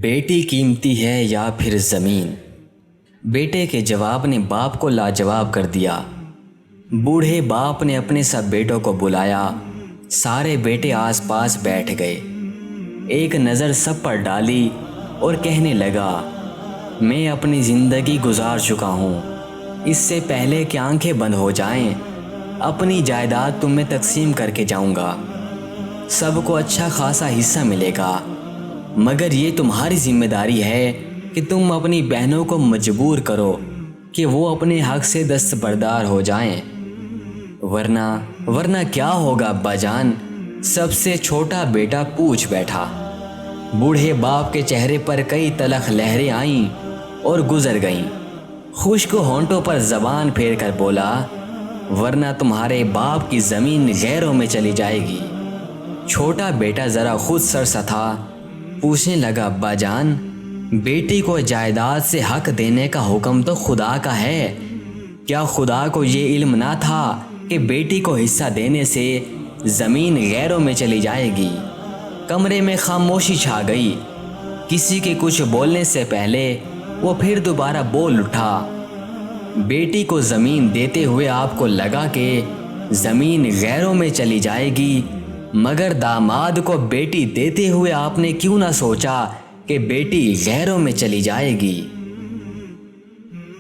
بیٹی قیمتی ہے یا پھر زمین؟ بیٹے کے جواب نے باپ کو لاجواب کر دیا۔ بوڑھے باپ نے اپنے سب بیٹوں کو بلایا۔ سارے بیٹے آس پاس بیٹھ گئے، ایک نظر سب پر ڈالی اور کہنے لگا، میں اپنی زندگی گزار چکا ہوں، اس سے پہلے کہ آنکھیں بند ہو جائیں اپنی جائیداد تم میں تقسیم کر کے جاؤں گا۔ سب کو اچھا خاصا حصہ ملے گا، مگر یہ تمہاری ذمہ داری ہے کہ تم اپنی بہنوں کو مجبور کرو کہ وہ اپنے حق سے دستبردار ہو جائیں، ورنہ کیا ہوگا ابا جان؟ سب سے چھوٹا بیٹا پوچھ بیٹھا۔ بوڑھے باپ کے چہرے پر کئی تلخ لہریں آئیں اور گزر گئیں۔ خشک ہونٹوں پر زبان پھیر کر بولا، ورنہ تمہارے باپ کی زمین غیروں میں چلی جائے گی۔ چھوٹا بیٹا ذرا خود سرسا تھا، پوچھنے لگا، ابا جان بیٹی کو جائیداد سے حق دینے کا حکم تو خدا کا ہے، کیا خدا کو یہ علم نہ تھا کہ بیٹی کو حصہ دینے سے زمین غیروں میں چلی جائے گی؟ کمرے میں خاموشی چھا گئی۔ کسی کے کچھ بولنے سے پہلے وہ پھر دوبارہ بول اٹھا، بیٹی کو زمین دیتے ہوئے آپ کو لگا کہ زمین غیروں میں چلی جائے گی، مگر داماد کو بیٹی دیتے ہوئے آپ نے کیوں نہ سوچا کہ بیٹی غیروں میں چلی جائے گی؟